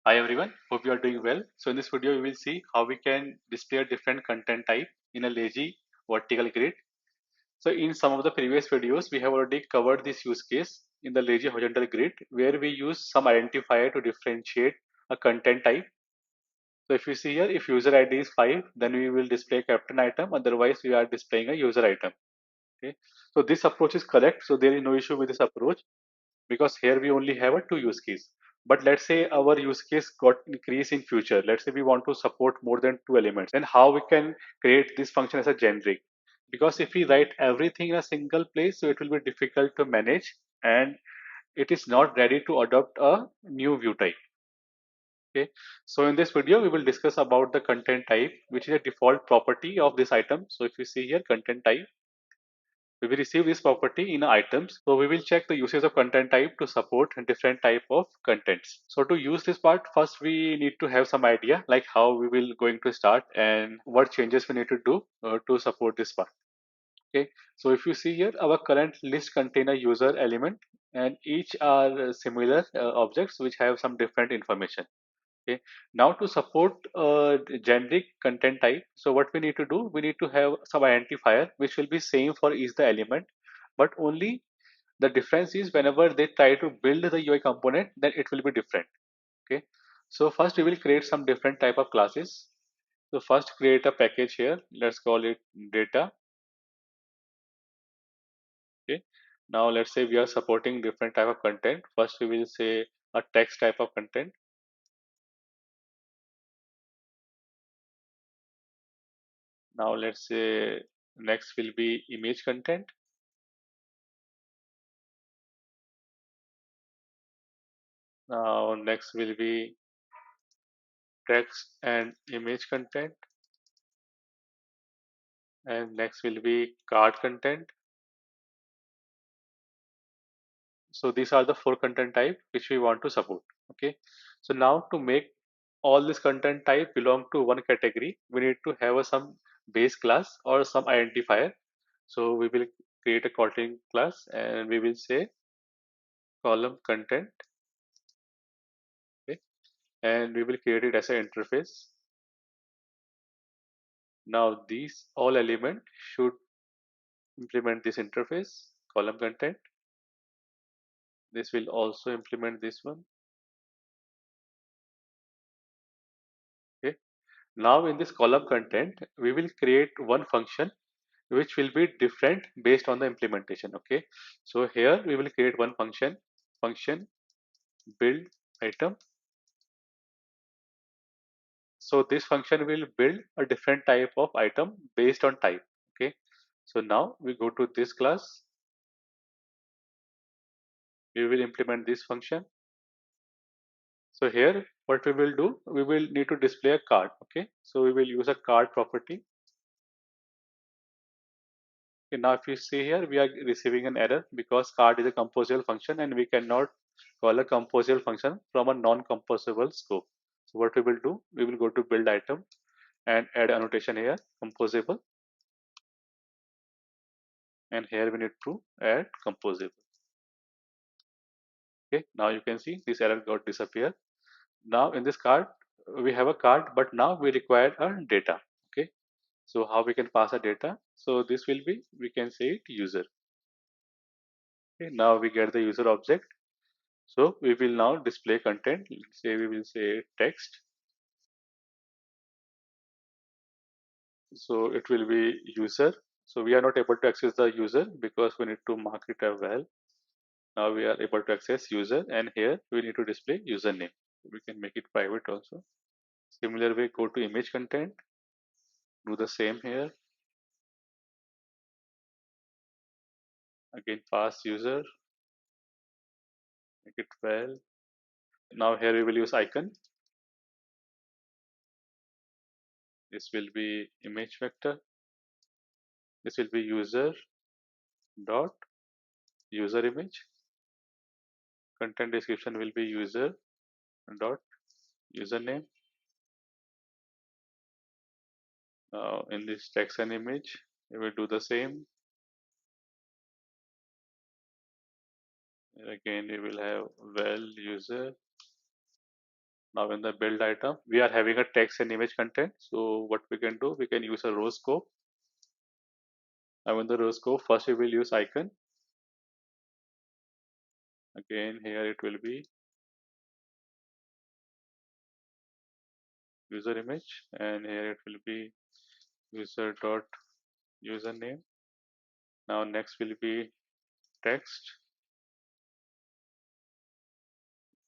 Hi everyone, hope you are doing well. So in this video, we will see how we can display a different content type in a lazy vertical grid. So in some of the previous videos, we have already covered this use case in the lazy horizontal grid where we use some identifier to differentiate a content type. So if you see here, if user ID is 5, then we will display captain item. Otherwise, we are displaying a user item. Okay. So this approach is correct. So there is no issue with this approach, because here we only have a two use case. But let's say our use case got increase in future. Let's say we want to support more than two elements. Then how we can create this function as a generic? Because if we write everything in a single place, so it will be difficult to manage, and it is not ready to adopt a new view type. Okay. So in this video, we will discuss about the content type, which is a default property of this item. So if you see here, content type, we will receive this property in items. So we will check the usage of content type to support different type of contents. So to use this part, first we need to have some idea like how we will going to start and what changes we need to do to support this part. Okay. So if you see here, our current list contain a user element, and each are similar objects which have some different information. Okay. Now to support generic content type, so what we need to do, we need to have some identifier which will be same for each the element, but only the difference is whenever they try to build the UI component, then it will be different. Okay. So first we will create some different type of classes. So first create a package here. Let's call it data. Okay. Now let's say we are supporting different type of content. First we will say a text type of content. Now let's say next will be image content. Now next will be text and image content, and next will be card content. So these are the four content type which we want to support. Okay. So now to make all this content type belong to one category, we need to have some base class or some identifier. So we will create a Kotlin class and we will say column content. Okay. And we will create it as an interface. Now these all element should implement this interface column content. This will also implement this one. Okay. Now in this column content, we will create one function which will be different based on the implementation. Okay. So here we will create one function build item. So this function will build a different type of item based on type. Okay. So now we go to this class. We will implement this function. So here what we will do, we will need to display a card. Okay. So we will use a card property. Okay, now if you see here, we are receiving an error because card is a composable function and we cannot call a composable function from a non-composable scope. So what we will do, we will go to build item and add annotation here, composable, and here we need to add composable. Okay, now you can see this error got disappear. Now in this card, we have a card, but now we require a data. Okay, so how we can pass a data? So this will be, we can say it user. Okay, now we get the user object. So we will now display content. Let's say we will say text. So it will be user. So we are not able to access the user because we need to mark it as well. Now we are able to access user, and here we need to display username. We can make it private also. Similar way, go to image content, do the same here. Again, pass user, make it well. Now here we will use icon. This will be image vector. This will be user dot user image. Content description will be user dot username. Now in this text and image, we will do the same. Again, we will have well user Now in the build item, we are having a text and image content. So what we can do, we can use a row scope. Now in the row scope, first we will use icon. Again, here it will be user image, and here it will be user dot username. Now next will be text.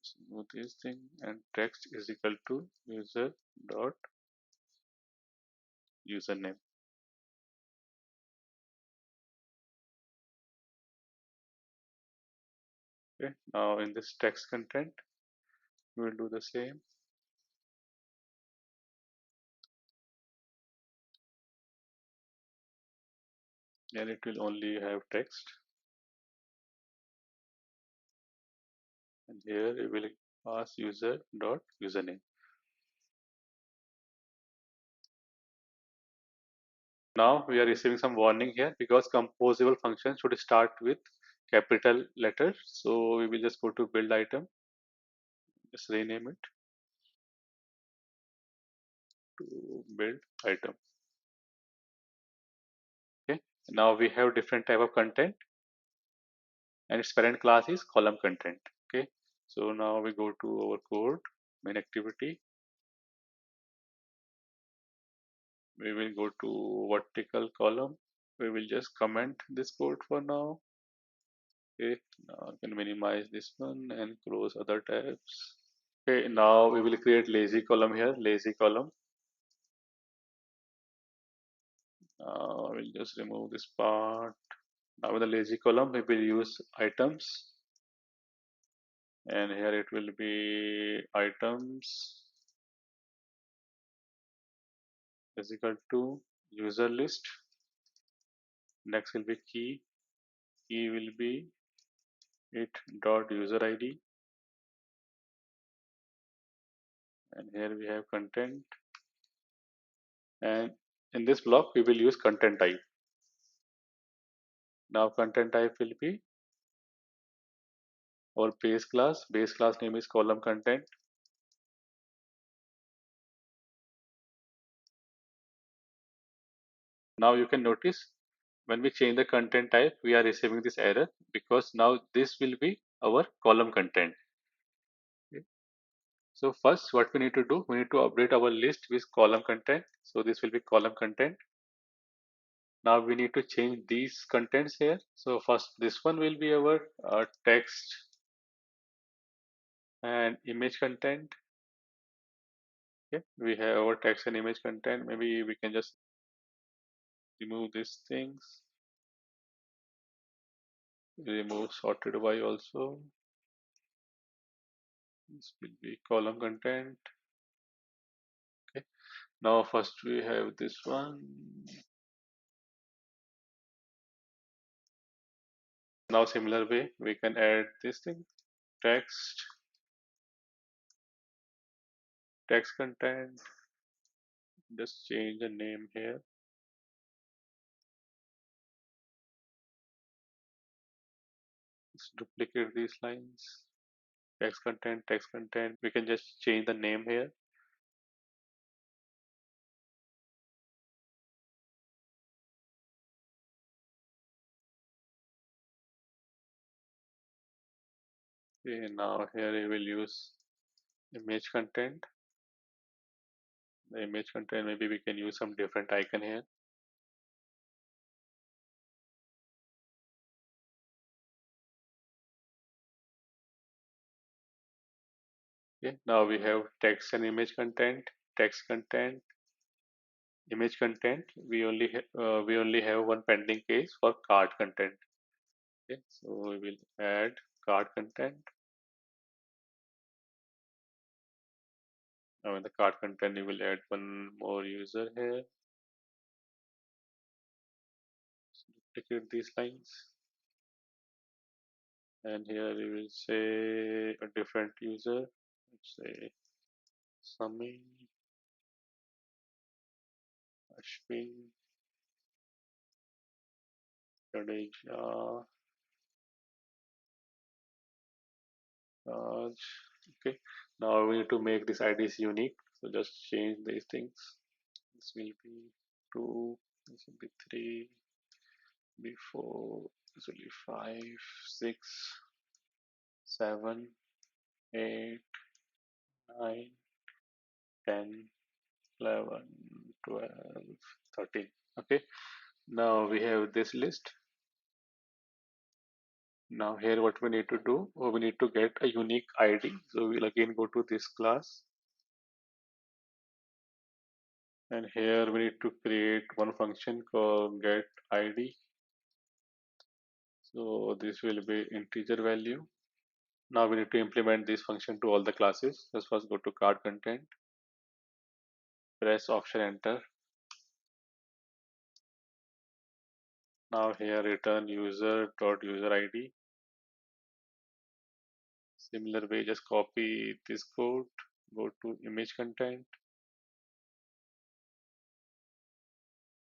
Smooth this thing, and text is equal to user dot username. Okay. Now in this text content, we will do the same. And it will only have text. And here we will pass user dot username. Now we are receiving some warning here because composable function should start with capital letters. So we will just go to build item, just rename it to build item. Okay. Now we have different type of content, and its parent class is column content. Okay. So now we go to our code, main activity. We will go to vertical column. We will just comment this code for now. Okay, now I can minimize this one and close other tabs. Okay, now we will create lazy column here, lazy column. We'll just remove this part. Now with the lazy column, we will use items, and here it will be items is equal to user list. Next will be key. Key will be it dot user ID, and here we have content. And in this block, we will use content type. Now content type will be our base class. Base class name is column content. Now you can notice when we change the content type, we are receiving this error because now this will be our column content. Okay. So first what we need to do, we need to update our list with column content. So this will be column content. Now we need to change these contents here. So first this one will be our text and image content. Okay. We have our text and image content. Maybe we can just remove these things. Remove sorted by also. This will be column content. Okay. Now first we have this one. Now similar way we can add this thing, text content. Just change the name here. Let's duplicate these lines. Text content, text content. We can just change the name here. Okay, now here we will use image content. The image content, maybe we can use some different icon here. Okay, now we have text and image content, text content, image content. We only have one pending case for card content. Okay, so we will add card content. Now in the card content, we will add one more user here. Duplicate these lines, and here we will say a different user. Let's say Sami, Ashwin, Jadeja, Raj. Okay. Now we need to make this IDs unique. So just change these things. This will be 2, this will be 3, be 4, this will be 5, 6, 7, 8, 9, 10, 11, 12, 13. Okay. Now we have this list. Now here what we need to do, we need to get a unique ID. So we'll again go to this class, and here we need to create one function called get ID. So this will be integer value. Now we need to implement this function to all the classes. Let's first go to card content, press option enter. Now here return user dot user ID. Similar way, just copy this code, go to image content,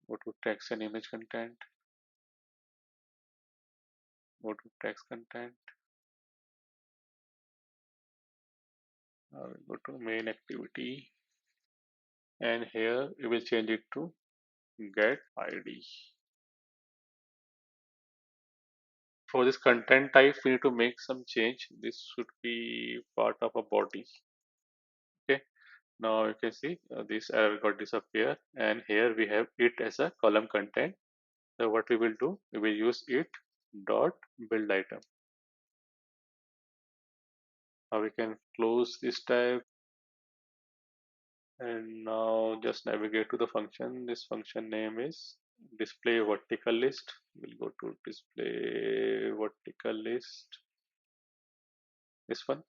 go to text and image content, go to text content. Now we go to main activity, and here we will change it to get ID. For this content type, we need to make some change. This should be part of a body. Okay. Now you can see this error got disappear, and here we have it as a column content. So what we will do, we will use it dot build item. Now we can close this tab, and now just navigate to the function. This function name is display vertical list. We'll go to display vertical list. This one.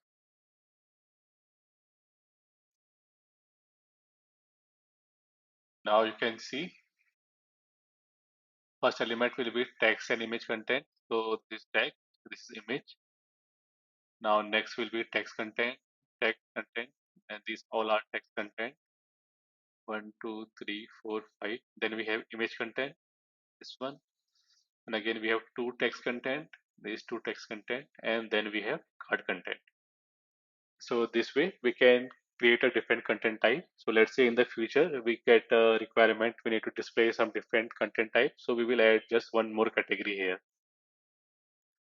Now you can see first element will be text and image content. So this text, this is image. Now next will be text content, and these all are text content. 1, 2, 3, 4, 5. Then we have image content, this one. And again we have two text content, these two text content, and then we have card content. So this way we can create a different content type. So let's say in the future we get a requirement, we need to display some different content type. So we will add just one more category here.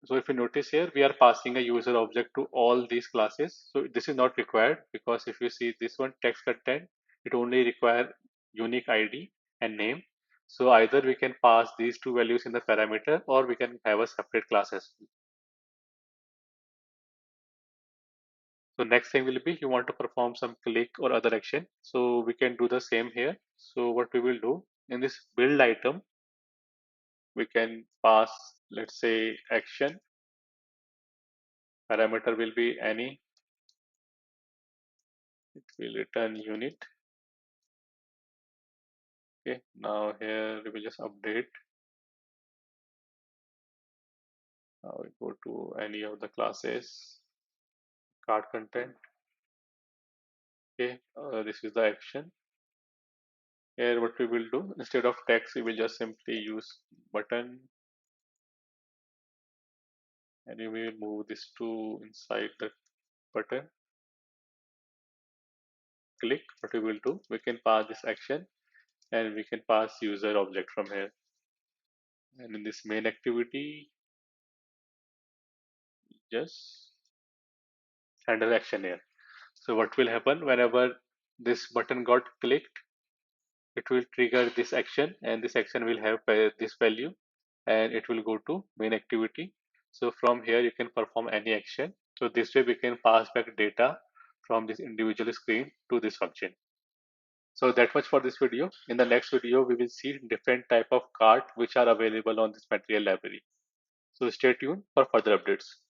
So if you notice here, we are passing a user object to all these classes. So this is not required, because if you see this one text content, it only require unique ID and name. So either we can pass these two values in the parameter, or we can have a separate class as well. So next thing will be, you want to perform some click or other action. So we can do the same here. So what we will do, in this build item, we can pass, let's say, action. Parameter will be any. It will return unit. Okay, now here we will just update. Now we go to any of the classes, card content. Okay, this is the action. Here what we will do, instead of text, we will just simply use button, and we will move this to inside the button. Click, what we will do, we can pass this action, and we can pass user object from here. And in this main activity, just handle action here. So what will happen whenever this button got clicked, it will trigger this action, and this action will have this value, and it will go to main activity. So from here you can perform any action. So this way we can pass back data from this individual screen to this function. So that much for this video. In the next video we will see different type of card which are available on this material library. So stay tuned for further updates.